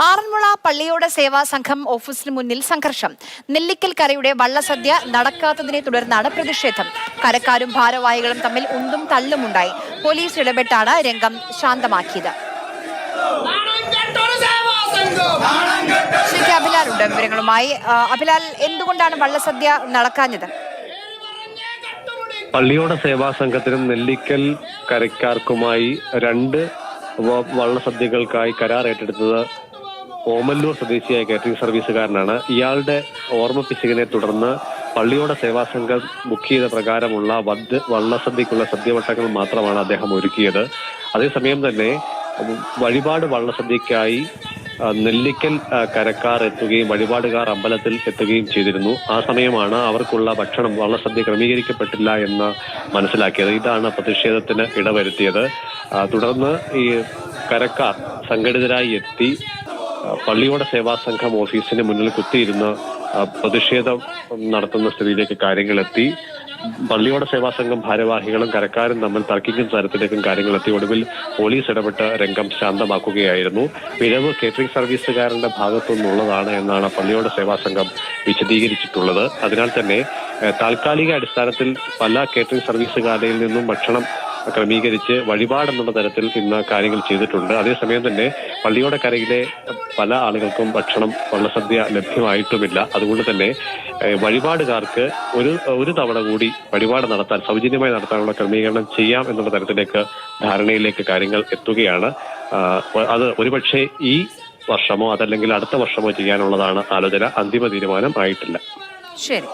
ആറന്മുള പള്ളിയോട് സേവാ സംഘം ഓഫീസിന് മുന്നിൽ സംഘർഷം. നെല്ലിക്കൽ കരയുടെ വള്ളസദ്യ നടക്കാത്തതിനെ തുടർന്നാണ് പ്രതിഷേധം. കരക്കാരും ഭാരവാഹികളും തമ്മിൽ ഉന്തും തള്ളുമുണ്ടായി. പോലീസ് ഇടപെട്ടാണ് രംഗം ശാന്തമാക്കിയത്. അഭിലാലുണ്ട് വിവരങ്ങളുമായി. അഭിലാൽ, എന്തുകൊണ്ടാണ് വള്ളസദ്യ നടക്കാഞ്ഞത്? പള്ളിയോട് സേവാ സംഘത്തിനും നെല്ലിക്കൽ കരക്കാർക്കുമായി രണ്ട് വള്ളസദ്യകൾക്കായി കരാർ ഏറ്റെടുത്തത് ഓമല്ലൂർ സ്വദേശിയായ കാറ്ററിംഗ് സർവീസുകാരനാണ്. ഇയാളുടെ ഓർമ്മപ്പിശകിനെ തുടർന്ന് പള്ളിയോട് സേവാ സംഘം ബുക്ക് ചെയ്ത പ്രകാരമുള്ള വള്ളസദ്യക്കുള്ള സദ്യവട്ടങ്ങൾ മാത്രമാണ് അദ്ദേഹം ഒരുക്കിയത്. അതേസമയം തന്നെ വഴിപാട് വള്ളസദ്യക്കായി നെല്ലിക്കൽ കരക്കാർ എത്തുകയും വഴിപാടുകാർ അമ്പലത്തിൽ എത്തുകയും ചെയ്തിരുന്നു. ആ സമയമാണ് അവർക്കുള്ള ഭക്ഷണം വള്ളസദ്യ ക്രമീകരിക്കപ്പെട്ടില്ല എന്ന് മനസ്സിലാക്കിയത്. ഇതാണ് പ്രതിഷേധത്തിന് ഇടവരുത്തിയത്. തുടർന്ന് ഈ കരക്കാർ സംഘടിതരായി എത്തി പള്ളിയോട് സേവാ സംഘം ഓഫീസിന് മുന്നിൽ കുത്തിയിരുന്ന് പ്രതിഷേധം നടത്തുന്ന സ്ഥിതിയിലേക്ക് കാര്യങ്ങളെത്തി. പള്ളിയോട് സേവാ സംഘം ഭാരവാഹികളും കരക്കാരും തമ്മിൽ തർക്കിക്കുന്ന തരത്തിലേക്കും കാര്യങ്ങളെത്തി. ഒടുവിൽ പോലീസ് ഇടപെട്ട് രംഗം ശാന്തമാക്കുകയായിരുന്നു. പിഴവ് കേറ്ററിംഗ് സർവീസുകാരന്റെ ഭാഗത്തു നിന്നുള്ളതാണ് എന്നാണ് പള്ളിയോട് സേവാ സംഘം വിശദീകരിച്ചിട്ടുള്ളത്. അതിനാൽ തന്നെ താൽക്കാലിക അടിസ്ഥാനത്തിൽ പല കേറ്ററിംഗ് സർവീസുകാരിൽ നിന്നും ഭക്ഷണം ക്രമീകരിച്ച് വഴിപാടെന്നുള്ള തരത്തിൽ ഇന്ന് കാര്യങ്ങൾ ചെയ്തിട്ടുണ്ട്. അതേസമയം തന്നെ പള്ളിയോട് കരയിലെ പല ആളുകൾക്കും ഭക്ഷണം വള്ളസദ്യ ലഭ്യമായിട്ടുമില്ല. അതുകൊണ്ട് തന്നെ വഴിപാടുകാർക്ക് ഒരു തവണ കൂടി വഴിപാട് നടത്താൻ സൗജന്യമായി നടത്താനുള്ള ക്രമീകരണം ചെയ്യാം എന്നുള്ള തരത്തിലേക്ക് ധാരണയിലേക്ക് കാര്യങ്ങൾ എത്തുകയാണ്. അത് ഒരുപക്ഷെ ഈ വർഷമോ അതല്ലെങ്കിൽ അടുത്ത വർഷമോ ചെയ്യാനുള്ളതാണ് ആലോചന. അന്തിമ തീരുമാനം ആയിട്ടില്ല. ശരി.